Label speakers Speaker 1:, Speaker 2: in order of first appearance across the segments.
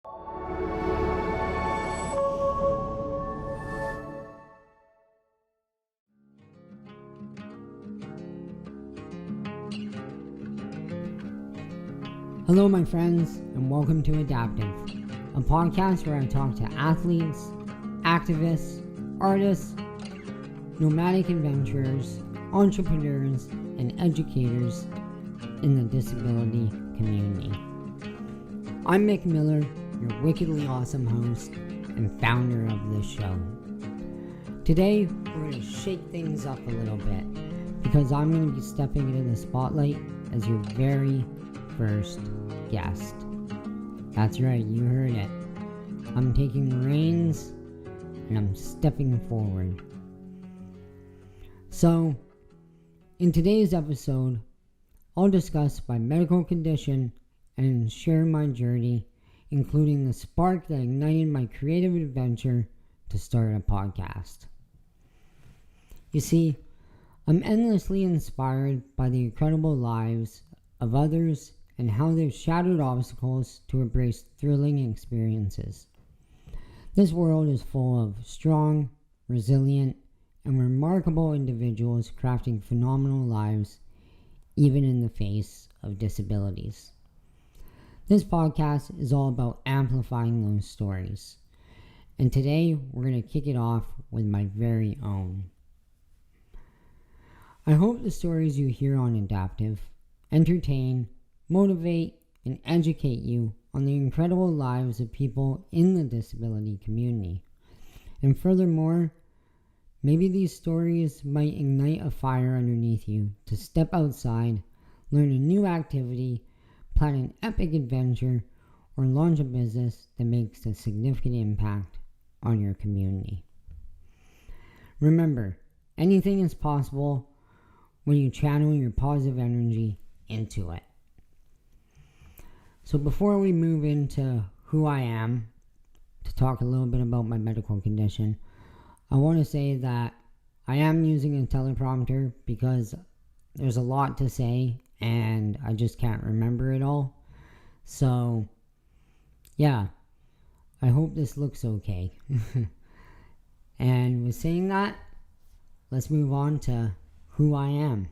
Speaker 1: Hello my friends, and welcome to Adaptive, a podcast where I talk to athletes, activists, artists, nomadic adventurers, entrepreneurs, and educators in the disability community. I'm Mick Miller, your wickedly awesome host and founder of this show. Today, we're going to shake things up a little bit because I'm going to be stepping into the spotlight as your very first guest. That's right, you heard it. I'm taking the reins and I'm stepping forward. So, in today's episode, I'll discuss my medical condition and share my journey, including the spark that ignited my creative adventure to start a podcast. You see, I'm endlessly inspired by the incredible lives of others and how they've shattered obstacles to embrace thrilling experiences. This world is full of strong, resilient, and remarkable individuals crafting phenomenal lives, even in the face of disabilities. This podcast is all about amplifying those stories. And today, we're going to kick it off with my very own. I hope the stories you hear on Adaptive entertain, motivate, and educate you on the incredible lives of people in the disability community. And furthermore, maybe these stories might ignite a fire underneath you to step outside, learn a new activity, plan an epic adventure, or launch a business that makes a significant impact on your community. Remember, anything is possible when you channel your positive energy into it. So before we move into who I am, to talk a little bit about my medical condition, I want to say that I am using a teleprompter because there's a lot to say and I just can't remember it all. So, yeah, I hope this looks okay. And with saying that, let's move on to who I am.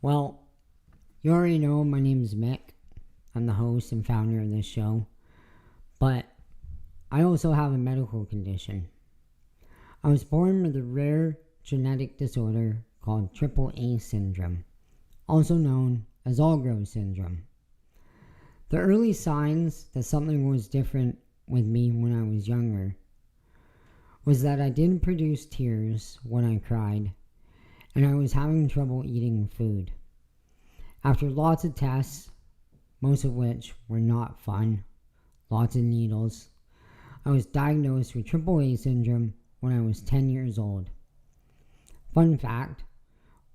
Speaker 1: Well, you already know my name is Mick. I'm the host and founder of this show. But I also have a medical condition. I was born with a rare genetic disorder called AAA syndrome, also known as Algrove syndrome. The early signs that something was different with me when I was younger was that I didn't produce tears when I cried, and I was having trouble eating food. After lots of tests, most of which were not fun, lots of needles, I was diagnosed with AAA syndrome when I was 10 years old. Fun fact,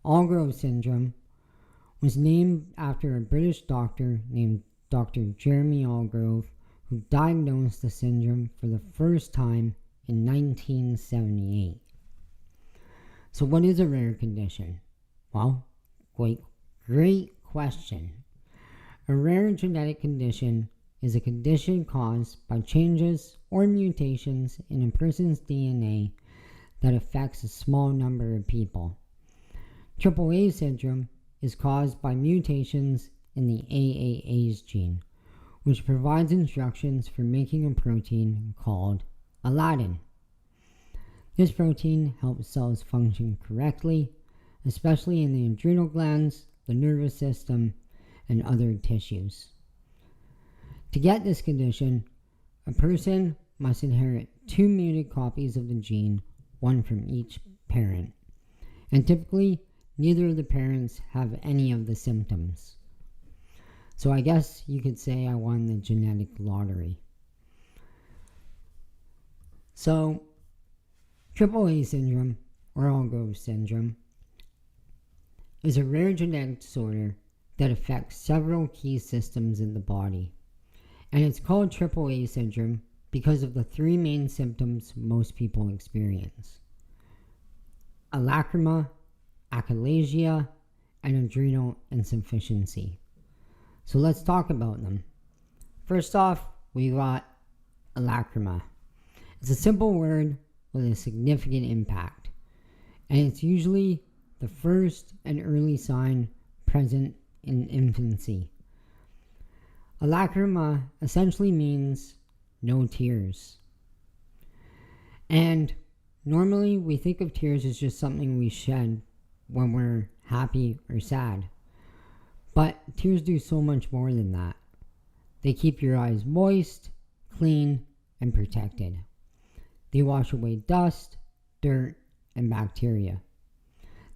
Speaker 1: Algrove syndrome was named after a British doctor named Dr. Jeremy Algrove, who diagnosed the syndrome for the first time in 1978. So what is a rare condition? Well, great question. A rare genetic condition is a condition caused by changes or mutations in a person's DNA that affects a small number of people. AAA syndrome is caused by mutations in the AAA's gene, which provides instructions for making a protein called Aladdin. This protein helps cells function correctly, especially in the adrenal glands, the nervous system, and other tissues. To get this condition, a person must inherit 2 muted copies of the gene, one from each parent. And typically, neither of the parents have any of the symptoms. So I guess you could say I won the genetic lottery. So, AAA syndrome, or Algrove syndrome, is a rare genetic disorder that affects several key systems in the body. And it's called AAA syndrome because of the 3 main symptoms most people experience: alacrima, achalasia, and adrenal insufficiency. So let's talk about them. First off, we got a lacrima. It's a simple word with a significant impact, and it's usually the first and early sign present in infancy. A lacrima essentially means no tears. And normally we think of tears as just something we shed when we're happy or sad. But tears do so much more than that. They keep your eyes moist, clean, and protected. They wash away dust, dirt, and bacteria.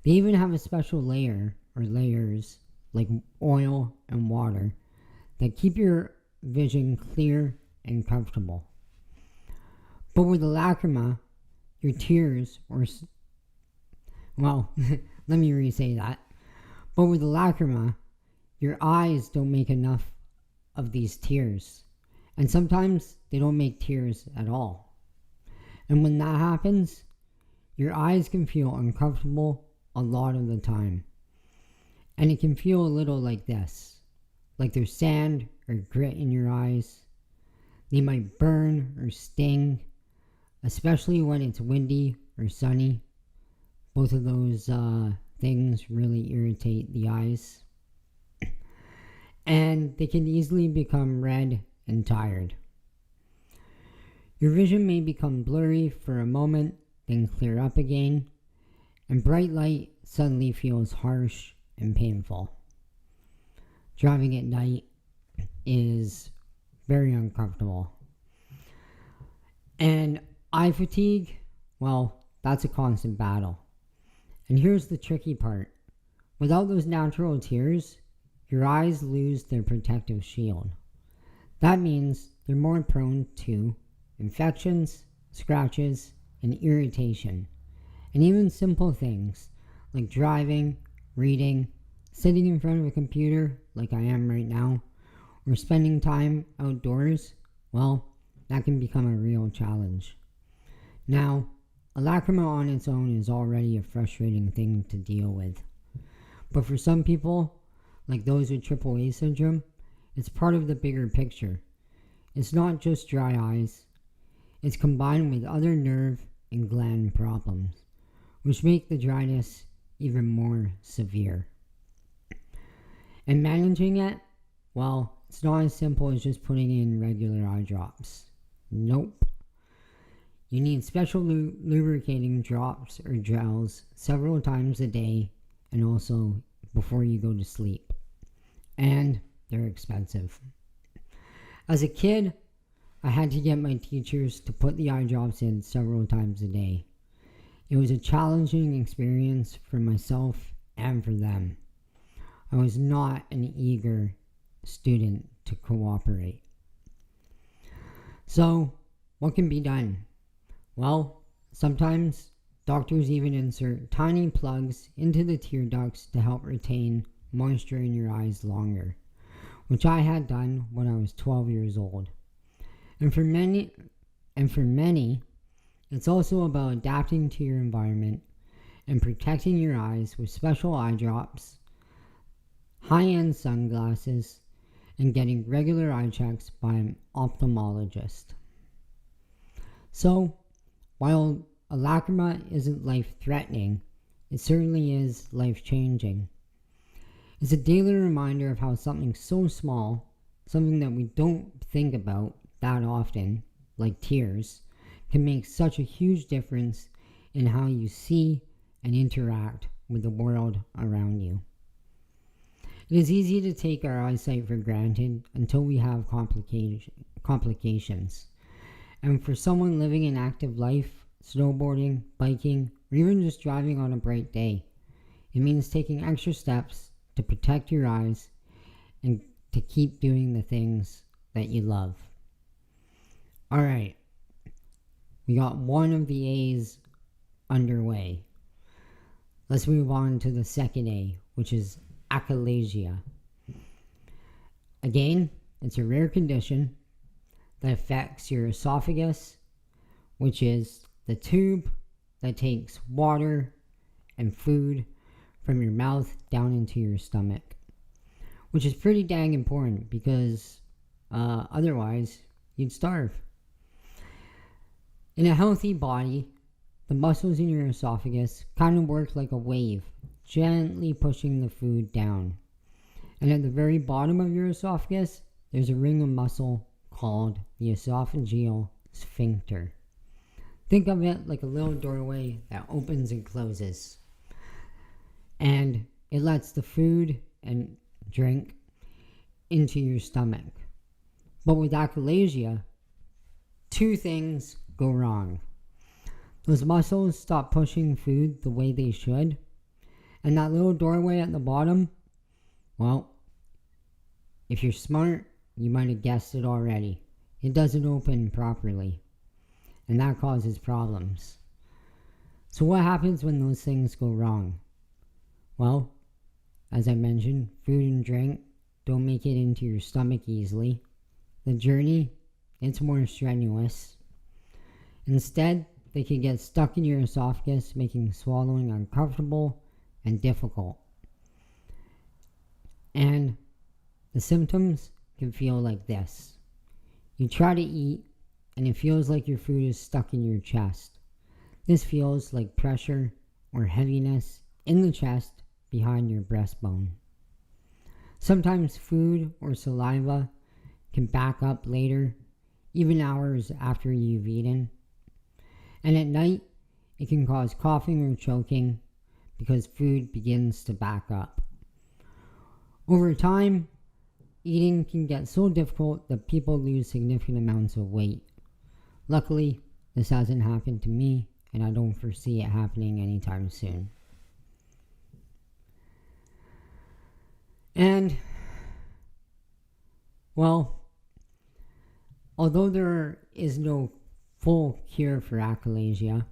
Speaker 1: They even have a special layer or layers like oil and water that keep your vision clear and comfortable. But with a lacrima, your tears let me re-say that. But with a lacrima, your eyes don't make enough of these tears. And sometimes they don't make tears at all. And when that happens, your eyes can feel uncomfortable a lot of the time. And it can feel a little like this. Like there's sand or grit in your eyes. They might burn or sting, especially when it's windy or sunny. Both of those things really irritate the eyes. And they can easily become red and tired. Your vision may become blurry for a moment, then clear up again, and bright light suddenly feels harsh and painful. Driving at night is very uncomfortable. And eye fatigue, well, that's a constant battle. And here's the tricky part. Without those natural tears, your eyes lose their protective shield. That means they're more prone to infections, scratches, and irritation. And even simple things like driving, reading, sitting in front of a computer like I am right now, or spending time outdoors, well, that can become a real challenge. Now, a lacrima on its own is already a frustrating thing to deal with. But for some people, like those with AAA syndrome, it's part of the bigger picture. It's not just dry eyes. It's combined with other nerve and gland problems, which make the dryness even more severe. And managing it, well, it's not as simple as just putting in regular eye drops. Nope. You need special lubricating drops or gels several times a day and also before you go to sleep. And they're expensive. As a kid, I had to get my teachers to put the eye drops in several times a day. It was a challenging experience for myself and for them. I was not an eager student to cooperate. So, what can be done? Well, sometimes doctors even insert tiny plugs into the tear ducts to help retain moisture in your eyes longer, which I had done when I was 12 years old. And for many, it's also about adapting to your environment and protecting your eyes with special eye drops, high-end sunglasses, and getting regular eye checks by an ophthalmologist. So, while a lacrima isn't life-threatening, it certainly is life-changing. It's a daily reminder of how something so small, something that we don't think about that often, like tears, can make such a huge difference in how you see and interact with the world around you. It is easy to take our eyesight for granted until we have complications. And for someone living an active life, snowboarding, biking, or even just driving on a bright day, it means taking extra steps to protect your eyes and to keep doing the things that you love. Alright, we got one of the A's underway. Let's move on to the second A, which is achalasia. Again, it's a rare condition that affects your esophagus, which is the tube that takes water and food from your mouth down into your stomach, which is pretty dang important because Otherwise, you'd starve. In a healthy body, the muscles in your esophagus kind of work like a wave, gently pushing the food down. And at the very bottom of your esophagus, there's a ring of muscle called the esophageal sphincter. Think of it like a little doorway that opens and closes. And it lets the food and drink into your stomach. But with achalasia, two things go wrong. Those muscles stop pushing food the way they should. And that little doorway at the bottom, well, if you're smart, you might have guessed it already. It doesn't open properly. And that causes problems. So what happens when those things go wrong? Well, as I mentioned, food and drink don't make it into your stomach easily. The journey, it's more strenuous. Instead, they can get stuck in your esophagus, making swallowing uncomfortable and difficult. And the symptoms can feel like this. You try to eat, and it feels like your food is stuck in your chest. This feels like pressure or heaviness in the chest behind your breastbone. Sometimes food or saliva can back up later, even hours after you've eaten. And at night, it can cause coughing or choking because food begins to back up. Over time, eating can get so difficult that people lose significant amounts of weight. Luckily, this hasn't happened to me, and I don't foresee it happening anytime soon. And, well, although there is no full cure for achalasia,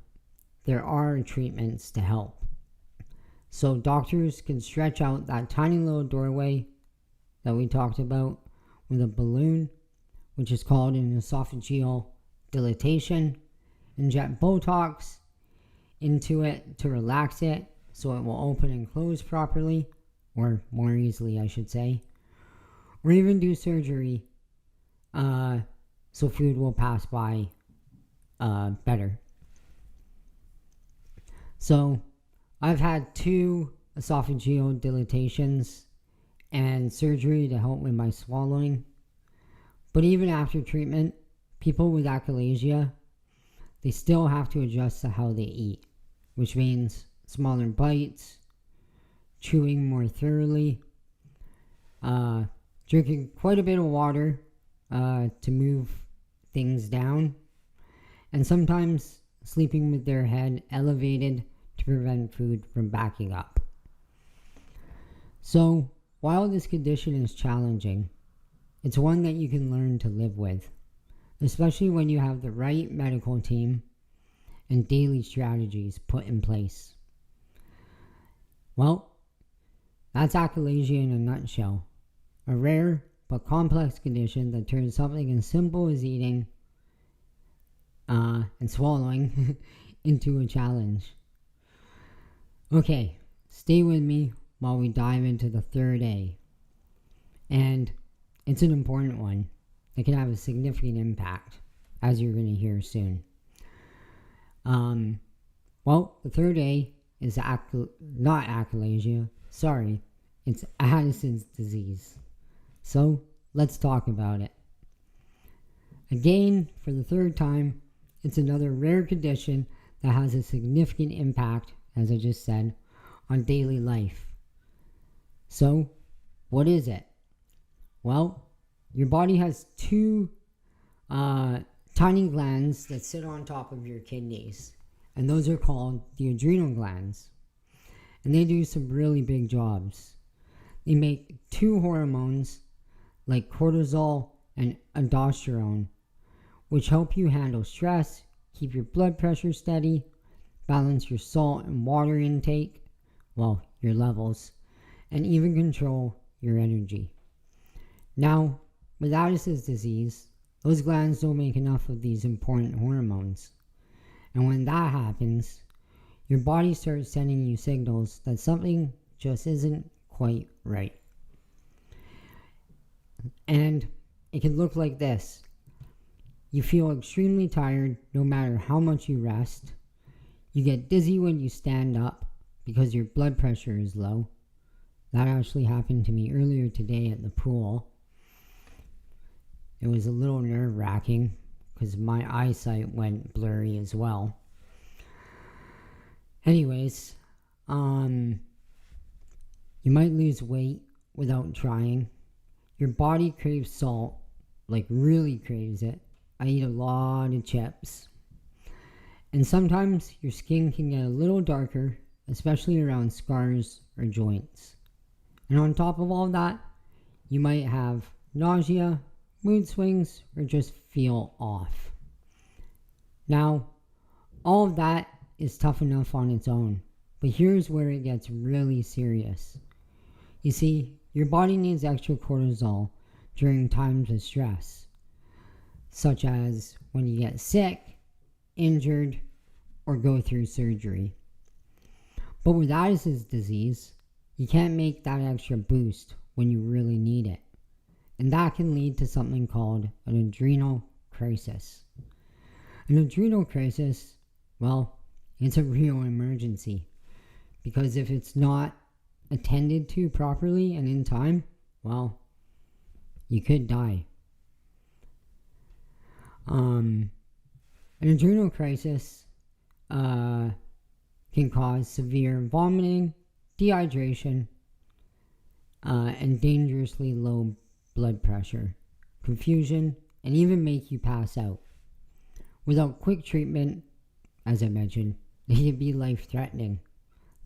Speaker 1: there are treatments to help. So doctors can stretch out that tiny little doorway that we talked about with a balloon, which is called an esophageal dilatation, inject Botox into it to relax it so it will open and close properly, or more easily I should say, or even do surgery so food will pass by better. So I've had 2 esophageal dilatations and surgery to help with my swallowing. But even after treatment, people with achalasia, they still have to adjust to how they eat, which means smaller bites, chewing more thoroughly, drinking quite a bit of water to move things down, and sometimes sleeping with their head elevated to prevent food from backing up. So, while this condition is challenging, it's one that you can learn to live with, especially when you have the right medical team and daily strategies put in place. Well, that's achalasia in a nutshell. A rare but complex condition that turns something as simple as eating and swallowing into a challenge. Okay, stay with me while we dive into the third A. And it's an important one that can have a significant impact, as you're going to hear soon. Well, the third A is not achalasia. Sorry, it's Addison's disease. So, let's talk about it. Again, for the third time, it's another rare condition that has a significant impact, as I just said, on daily life. So, what is it? Well, your body has 2 tiny glands that sit on top of your kidneys, and those are called the adrenal glands. And they do some really big jobs. They make 2 hormones like cortisol and aldosterone, which help you handle stress, keep your blood pressure steady, balance your salt and water intake, well, your levels, and even control your energy. Now, with Addison's disease, those glands don't make enough of these important hormones. And when that happens, your body starts sending you signals that something just isn't quite right. And it can look like this. You feel extremely tired no matter how much you rest. You get dizzy when you stand up because your blood pressure is low. That actually happened to me earlier today at the pool. It was a little nerve-wracking because my eyesight went blurry as well. Anyways, you might lose weight without trying. Your body craves salt, like really craves it. I eat a lot of chips. And sometimes your skin can get a little darker, especially around scars or joints. And on top of all that, you might have nausea, mood swings, or just feel off. Now, all of that is tough enough on its own, but here's where it gets really serious. You see, your body needs extra cortisol during times of stress, such as when you get sick, injured, or go through surgery. But with Addison's disease, you can't make that extra boost when you really need it. And that can lead to something called an adrenal crisis. An adrenal crisis, well, it's a real emergency. Because if it's not attended to properly and in time, well, you could die. An adrenal crisis can cause severe vomiting, dehydration, and dangerously low blood pressure, confusion, and even make you pass out. Without quick treatment, as I mentioned, it can be life-threatening.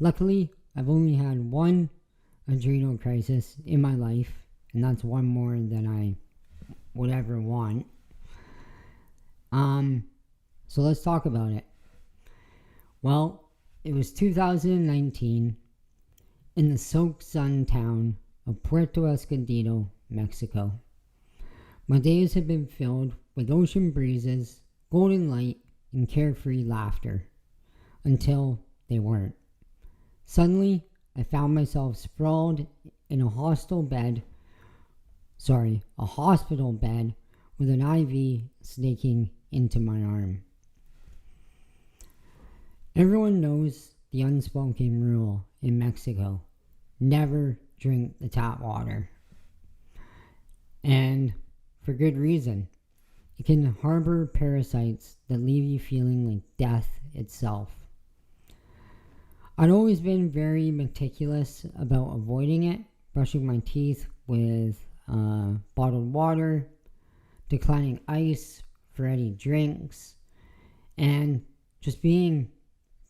Speaker 1: Luckily, I've only had one adrenal crisis in my life, and that's one more than I would ever want. So let's talk about it. Well, it was 2019 in the soaked sun town of Puerto Escondido, Mexico. My days had been filled with ocean breezes, golden light, and carefree laughter, until they weren't. Suddenly, I found myself sprawled in a hospital bed with an IV snaking into my arm. Everyone knows the unspoken rule in Mexico: never drink the tap water. And for good reason. It can harbor parasites that leave you feeling like death itself. I'd always been very meticulous about avoiding it, brushing my teeth with bottled water, declining ice for any drinks, and just being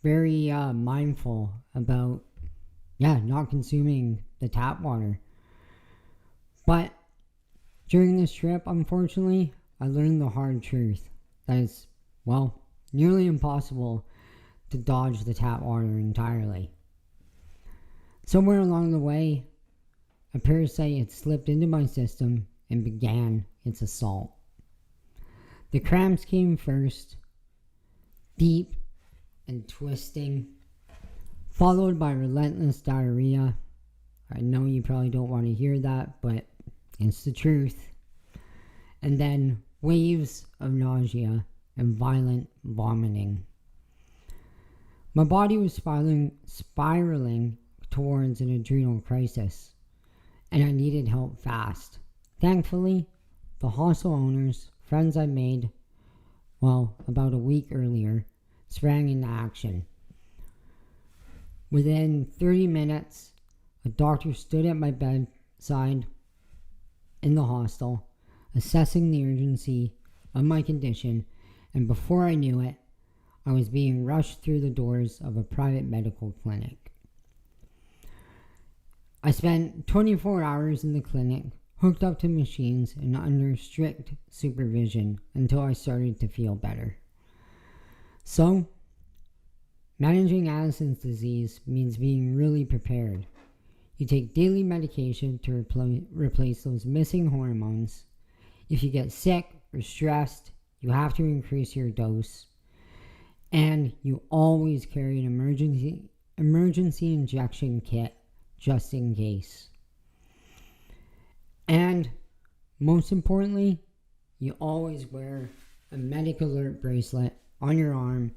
Speaker 1: very mindful about not consuming the tap water. But during this trip, unfortunately, I learned the hard truth that it's, nearly impossible to dodge the tap water entirely. Somewhere along the way, a parasite had slipped into my system and began its assault. The cramps came first, deep and twisting, followed by relentless diarrhea. I know you probably don't want to hear that, but it's the truth. And then waves of nausea and violent vomiting. My body was spiraling towards an adrenal crisis, and I needed help fast. Thankfully, the hostel owners, friends I made, about a week earlier, sprang into action. Within 30 minutes, a doctor stood at my bedside in the hostel, assessing the urgency of my condition, and before I knew it, I was being rushed through the doors of a private medical clinic. I spent 24 hours in the clinic, hooked up to machines and under strict supervision until I started to feel better. So, managing Addison's disease means being really prepared. You take daily medication to replace those missing hormones. If you get sick or stressed, you have to increase your dose. And you always carry an emergency injection kit just in case. And most importantly, you always wear a medic alert bracelet on your arm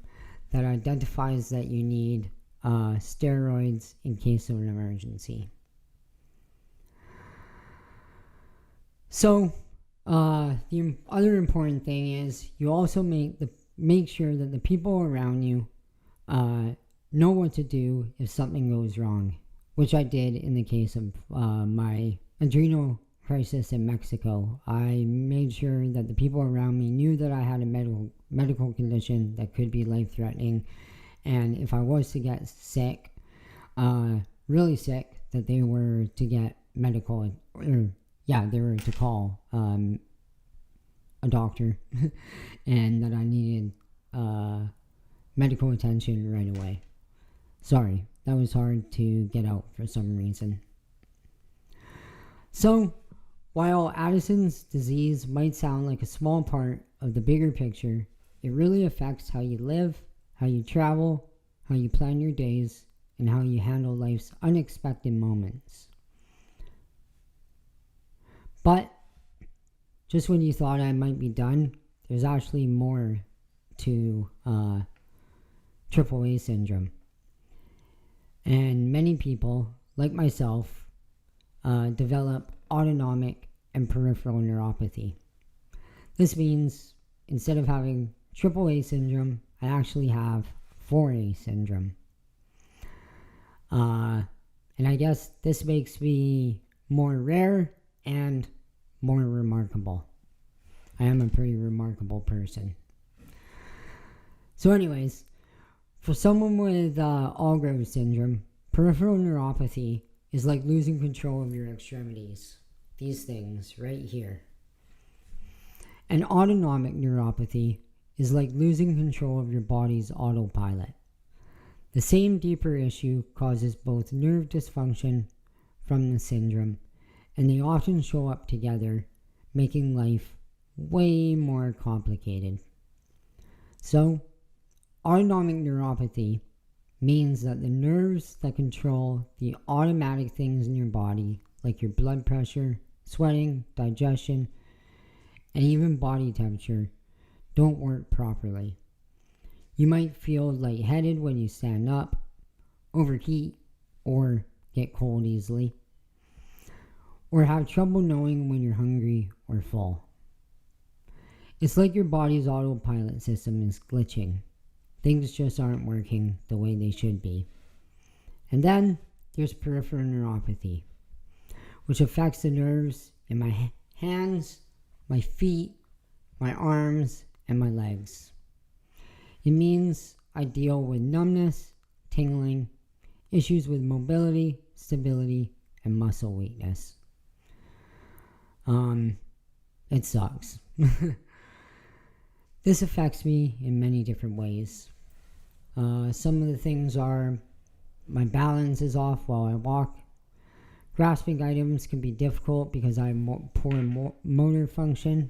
Speaker 1: that identifies that you need steroids in case of an emergency. So, the other important thing is you also make sure that the people around you know what to do if something goes wrong, which I did in the case of my adrenal crisis in Mexico. I made sure that the people around me knew that I had a medical condition that could be life-threatening, and if I was to get sick, really sick, that they were to get medical, they were to call a doctor, and that I needed medical attention right away. Sorry, that was hard to get out for some reason. So, while Addison's disease might sound like a small part of the bigger picture, it really affects how you live, how you travel, how you plan your days, and how you handle life's unexpected moments. But just when you thought I might be done, there's actually more to AAA syndrome. And many people, like myself, develop autonomic and peripheral neuropathy. This means instead of having AAA syndrome, I actually have 4A syndrome. And I guess this makes me more rare and more remarkable. I am a pretty remarkable person. So anyways, for someone with Alzheimer's syndrome, peripheral neuropathy is like losing control of your extremities. These things right here. And autonomic neuropathy is like losing control of your body's autopilot. The same deeper issue causes both nerve dysfunction from the syndrome, and they often show up together, making life way more complicated. So, autonomic neuropathy means that the nerves that control the automatic things in your body, like your blood pressure, sweating, digestion, and even body temperature, don't work properly. You might feel lightheaded when you stand up, overheat, or get cold easily, or have trouble knowing when you're hungry or full. It's like your body's autopilot system is glitching. Things just aren't working the way they should be. And then there's peripheral neuropathy, which affects the nerves in my hands, my feet, my arms, and my legs. It means I deal with numbness, tingling, issues with mobility, stability, and muscle weakness. It sucks. This affects me in many different ways. Some of the things are my balance is off while I walk. Grasping items can be difficult because I have poor motor function.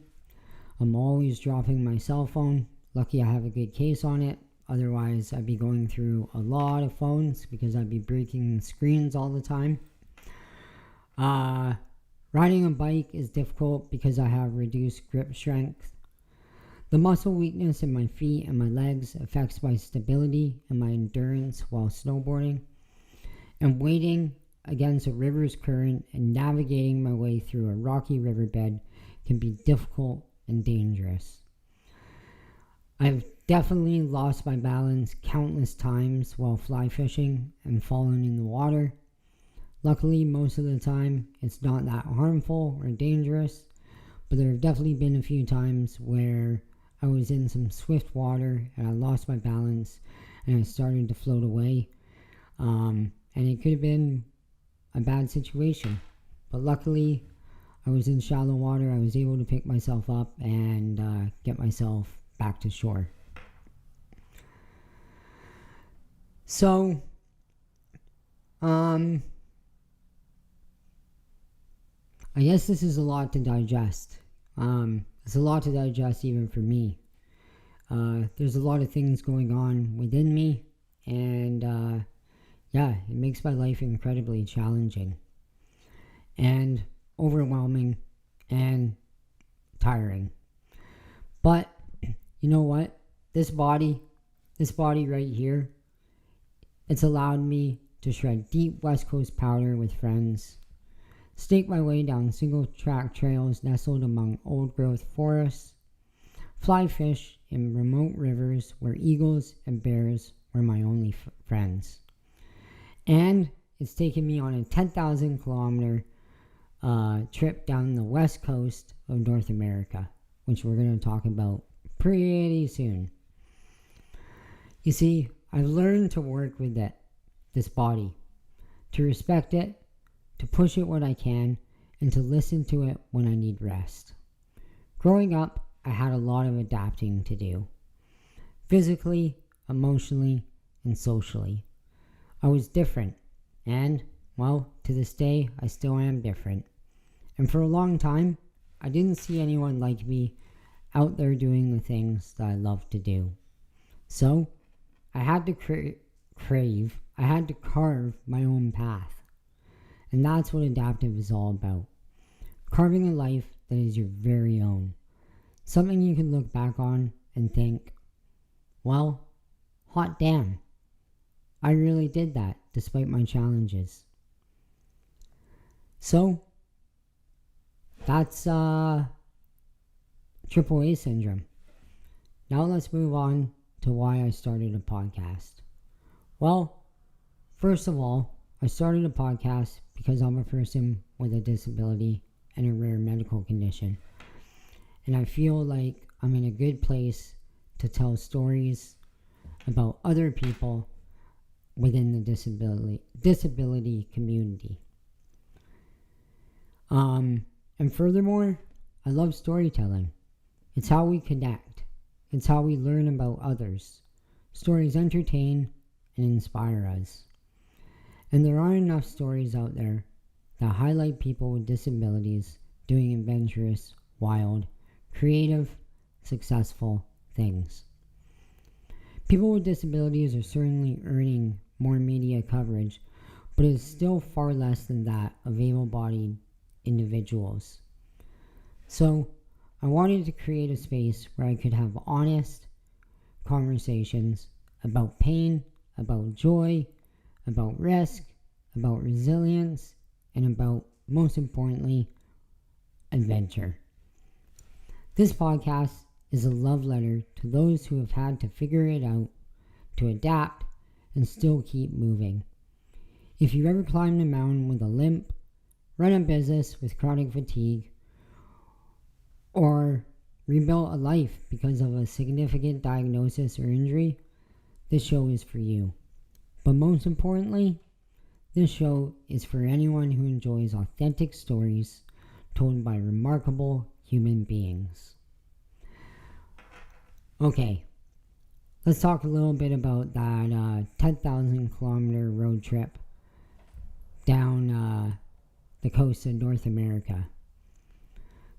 Speaker 1: I'm always dropping my cell phone. Lucky I have a good case on it. Otherwise, I'd be going through a lot of phones because I'd be breaking screens all the time. Riding a bike is difficult because I have reduced grip strength. The muscle weakness in my feet and my legs affects my stability and my endurance while snowboarding. And wading against a river's current and navigating my way through a rocky riverbed can be difficult and dangerous. I've definitely lost my balance countless times while fly fishing and fallen in the water. Luckily, most of the time, it's not that harmful or dangerous, but there have definitely been a few times where I was in some swift water and I lost my balance and I started to float away. And it could have been a bad situation, but luckily, I was in shallow water. I was able to pick myself up and get myself back to shore. So, I guess this is a lot to digest. It's a lot to digest even for me. There's a lot of things going on within me, and it makes my life incredibly challenging and overwhelming and tiring. But you know what? This body right here, it's allowed me to shred deep West Coast powder with friends, stake my way down single track trails nestled among old growth forests, fly fish in remote rivers where eagles and bears were my only friends. And it's taken me on a 10,000 kilometer trip down the west coast of North America, which we're going to talk about pretty soon. You see, I've learned to work with this body, to respect it, to push it when I can, and to listen to it when I need rest. Growing up, I had a lot of adapting to do, physically, emotionally, and socially. I was different, and, well, to this day, I still am different. And for a long time, I didn't see anyone like me out there doing the things that I love to do. So, I had to carve my own path. And that's what adaptive is all about. Carving a life that is your very own. Something you can look back on and think, well, hot damn, I really did that despite my challenges. So, that's AAA syndrome. Now let's move on to why I started a podcast. Well, first of all, I started a podcast because I'm a person with a disability and a rare medical condition. And I feel like I'm in a good place to tell stories about other people within the disability community. And furthermore, I love storytelling. It's how we connect. It's how we learn about others. Stories entertain and inspire us. And there aren't enough stories out there that highlight people with disabilities doing adventurous, wild, creative, successful things. People with disabilities are certainly earning more media coverage, but it's still far less than that of able-bodied individuals. So, I wanted to create a space where I could have honest conversations about pain, about joy, about risk, about resilience, and about, most importantly, adventure. This podcast is a love letter to those who have had to figure it out, to adapt, and still keep moving. If you ever climbed a mountain with a limp, run a business with chronic fatigue, or rebuilt a life because of a significant diagnosis or injury, this show is for you. But most importantly, this show is for anyone who enjoys authentic stories told by remarkable human beings. Okay, let's talk a little bit about that 10,000 kilometer road trip down the coast of North America.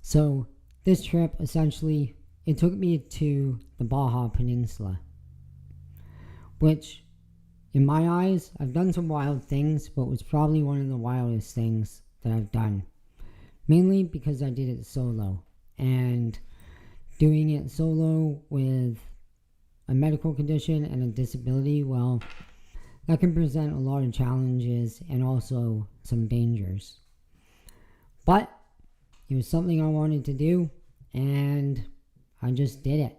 Speaker 1: So this trip, essentially, it took me to the Baja Peninsula, which, in my eyes, I've done some wild things, but was probably one of the wildest things that I've done. Mainly because I did it solo, and doing it solo with a medical condition and a disability, well, that can present a lot of challenges and also some dangers. But it was something I wanted to do, and I just did it.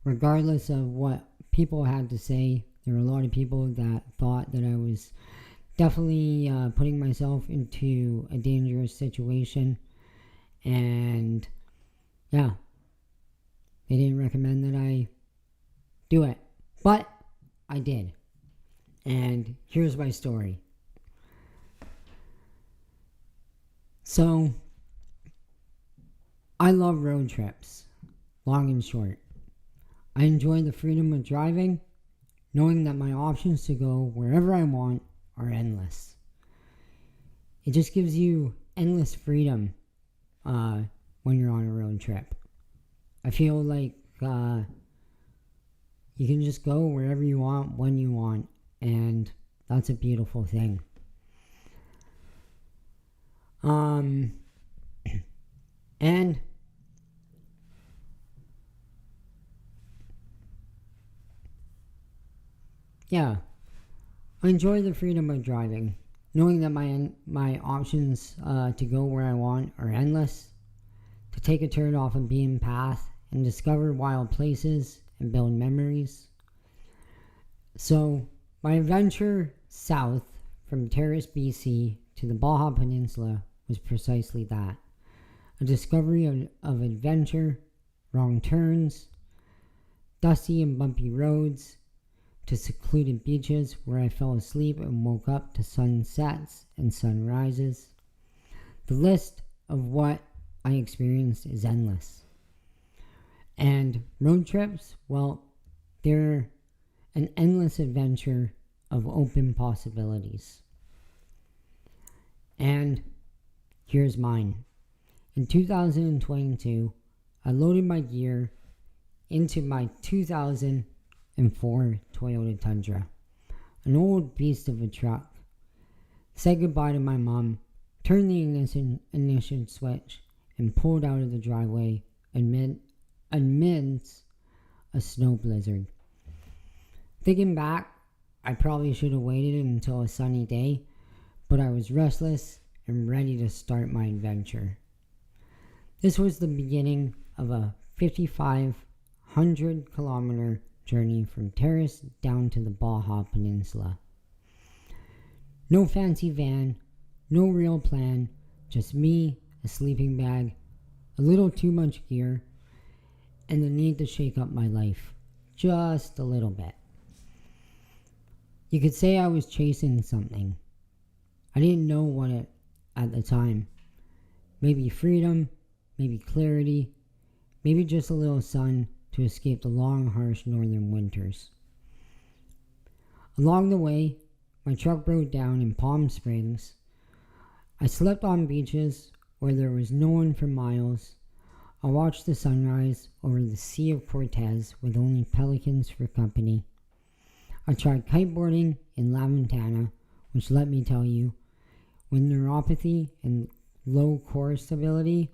Speaker 1: Regardless of what people had to say, there were a lot of people that thought that I was definitely putting myself into a dangerous situation, and yeah, they didn't recommend that I do it, but I did. And here's my story. So, I love road trips, long and short. I enjoy the freedom of driving, knowing that my options to go wherever I want are endless. It just gives you endless freedom when you're on a road trip. I feel like you can just go wherever you want, when you want, and that's a beautiful thing. And yeah, I enjoy the freedom of driving, knowing that my options to go where I want are endless, to take a turn off a beaten path and discover wild places and build memories. So, my adventure south from Terrace, BC to the Baja Peninsula was precisely that. A discovery of adventure, wrong turns, dusty and bumpy roads, to secluded beaches where I fell asleep and woke up to sunsets and sunrises. The list of what I experienced is endless. And road trips, well, they're an endless adventure of open possibilities. And here's mine. In 2022, I loaded my gear into my 2004 Toyota Tundra, an old beast of a truck. Said goodbye to my mom, turned the ignition switch, and pulled out of the driveway amidst a snow blizzard. Thinking back, I probably should have waited until a sunny day, but I was restless and ready to start my adventure. This was the beginning of a 5,500 kilometer journey from Terrace down to the Baja Peninsula. No fancy van, no real plan, just me, a sleeping bag, a little too much gear, and the need to shake up my life, just a little bit. You could say I was chasing something. I didn't know what it at the time. Maybe freedom, maybe clarity, maybe just a little sun to escape the long, harsh northern winters. Along the way, my truck broke down in Palm Springs. I slept on beaches where there was no one for miles. I watched the sunrise over the Sea of Cortez with only pelicans for company. I tried kiteboarding in La Montana, which, let me tell you, with neuropathy and low core stability,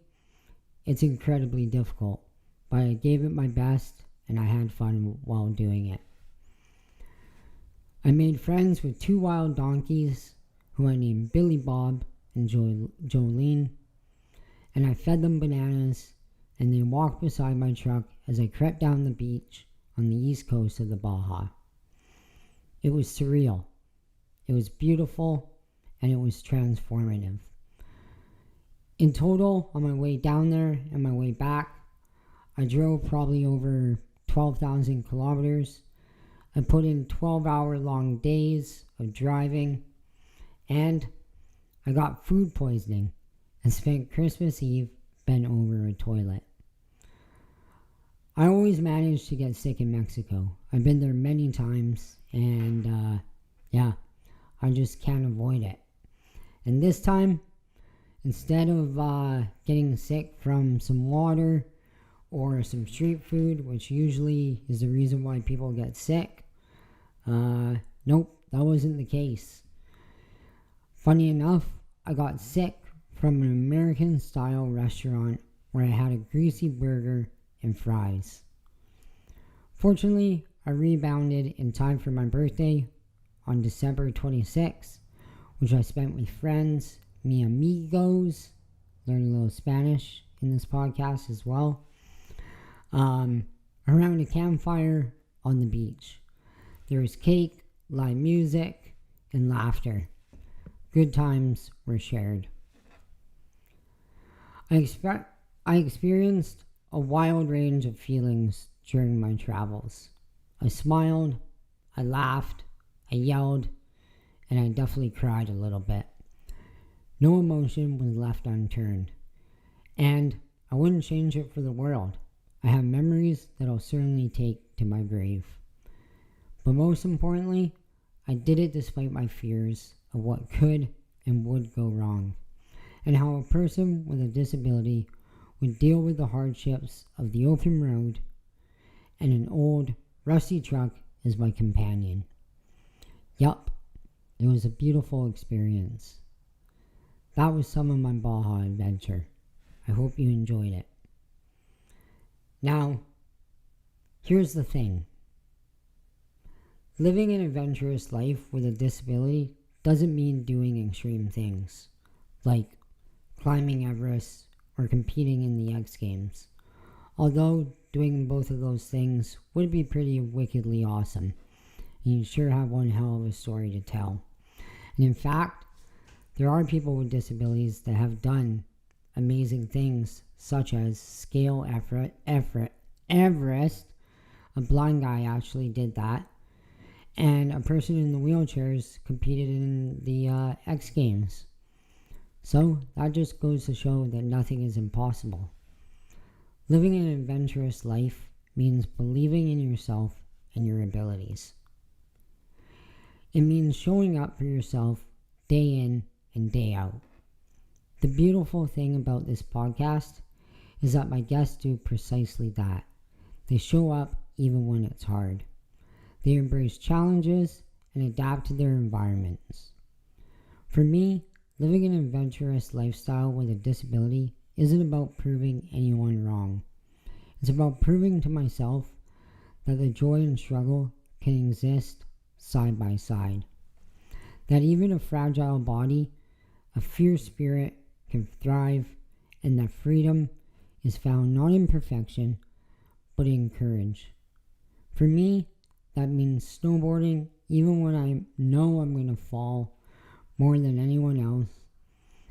Speaker 1: it's incredibly difficult, but I gave it my best and I had fun while doing it. I made friends with two wild donkeys who I named Billy Bob and Jolene, and I fed them bananas, and they walked beside my truck as I crept down the beach on the east coast of the Baja. It was surreal, it was beautiful, and it was transformative. In total, on my way down there and my way back, I drove probably over 12,000 kilometers. I put in 12-hour-long days of driving, and I got food poisoning and spent Christmas Eve bent over a toilet. I always manage to get sick in Mexico. I've been there many times, and I just can't avoid it. And this time, instead of getting sick from some water or some street food, which usually is the reason why people get sick, nope, that wasn't the case. Funny enough, I got sick from an American-style restaurant where I had a greasy burger and fries. Fortunately, I rebounded in time for my birthday on December 26th, which I spent with friends, mi amigos, learned a little Spanish in this podcast as well, around a campfire on the beach. There was cake, live music, and laughter. Good times were shared. I experienced a wild range of feelings during my travels. I smiled, I laughed, I yelled, and I definitely cried a little bit. No emotion was left unturned, and I wouldn't change it for the world. I have memories that I'll certainly take to my grave. But most importantly, I did it despite my fears of what could and would go wrong, and how a person with a disability would deal with the hardships of the open road and an old, rusty truck as my companion. Yup, it was a beautiful experience. That was some of my Baja adventure. I hope you enjoyed it. Now, here's the thing. Living an adventurous life with a disability doesn't mean doing extreme things, like climbing Everest or competing in the X Games. Although doing both of those things would be pretty wickedly awesome, and you'd sure have one hell of a story to tell. And in fact, there are people with disabilities that have done amazing things, such as scale Everest. A blind guy actually did that. And a person in the wheelchairs competed in the X Games. So that just goes to show that nothing is impossible. Living an adventurous life means believing in yourself and your abilities. It means showing up for yourself day in and day out. The beautiful thing about this podcast is that my guests do precisely that. They show up even when it's hard. They embrace challenges and adapt to their environments. For me, living an adventurous lifestyle with a disability isn't about proving anyone wrong. It's about proving to myself that the joy and struggle can exist side by side. That even a fragile body, a fierce spirit can thrive, and that freedom is found not in perfection, but in courage. For me, that means snowboarding even when I know I'm going to fall more than anyone else.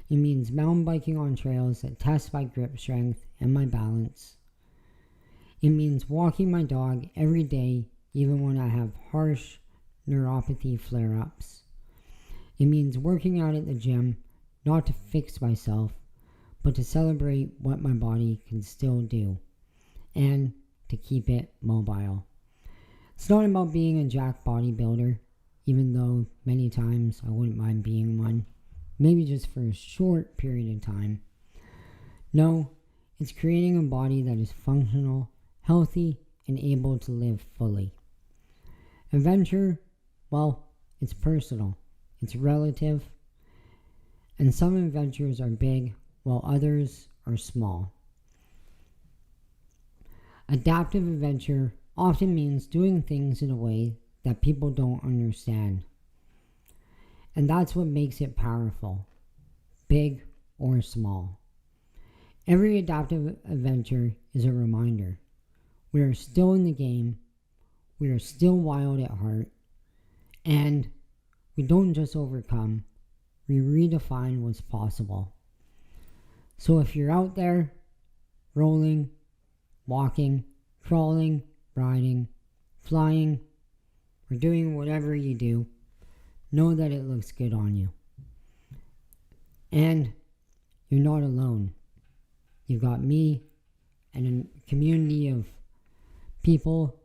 Speaker 1: It means mountain biking on trails that test my grip strength and my balance. It means walking my dog every day even when I have harsh neuropathy flare-ups. It means working out at the gym not to fix myself, but to celebrate what my body can still do and to keep it mobile. It's not about being a jack bodybuilder, even though many times I wouldn't mind being one, maybe just for a short period of time. No, it's creating a body that is functional, healthy, and able to live fully. Adventure, well, it's personal, it's relative, and some adventures are big while others are small. Adaptive adventure often means doing things in a way that people don't understand. And that's what makes it powerful, big or small. Every adaptive adventure is a reminder. We are still in the game, we are still wild at heart, and we don't just overcome, we redefine what's possible. So if you're out there, rolling, walking, crawling, riding, flying, or doing whatever you do, know that it looks good on you. And you're not alone. You've got me and a community of people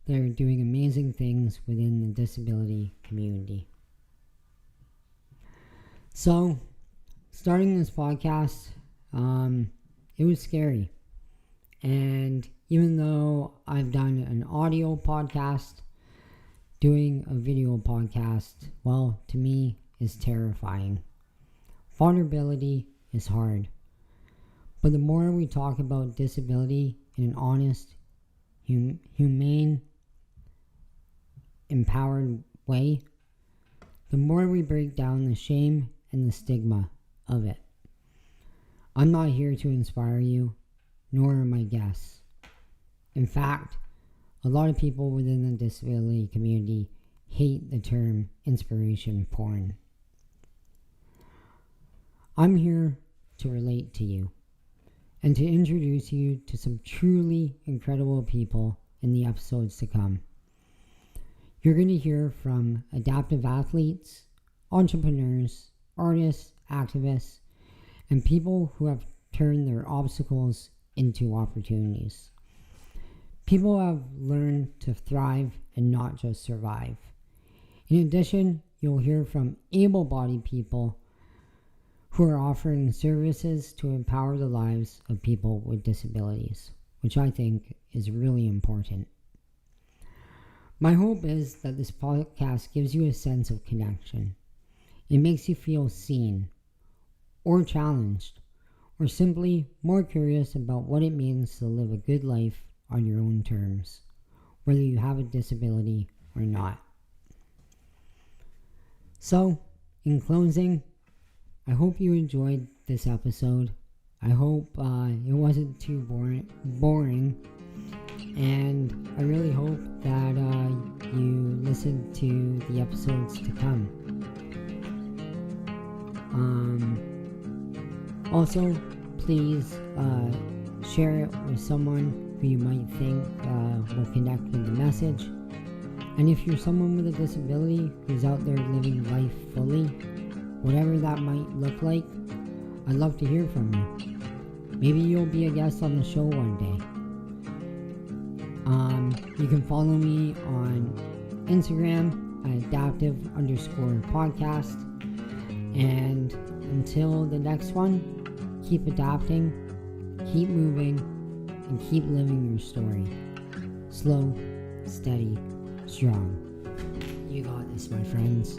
Speaker 1: that are doing amazing things within the disability community. So, starting this podcast, it was scary. And even though I've done an audio podcast, doing a video podcast, well, to me, is terrifying. Vulnerability is hard. But the more we talk about disability in an honest, humane, empowered way, the more we break down the shame and the stigma of it. I'm not here to inspire you, nor are my guests. In fact, a lot of people within the disability community hate the term inspiration porn. I'm here to relate to you and to introduce you to some truly incredible people in the episodes to come. You're going to hear from adaptive athletes, entrepreneurs, artists, activists, and people who have turned their obstacles into opportunities. People have learned to thrive and not just survive. In addition, you'll hear from able-bodied people who are offering services to empower the lives of people with disabilities, which I think is really important. My hope is that this podcast gives you a sense of connection. It makes you feel seen, or challenged, or simply more curious about what it means to live a good life on your own terms, whether you have a disability or not. So, in closing, I hope you enjoyed this episode. I hope it wasn't too boring, and I really hope that you listen to the episodes to come. Also, please share it with someone who you might think will connect with the message. And if you're someone with a disability who's out there living life fully, whatever that might look like, I'd love to hear from you. Maybe you'll be a guest on the show one day. You can follow me on Instagram at adaptive_podcast. And until the next one, keep adapting, keep moving, and keep living your story. Slow, steady, strong. You got this, my friends.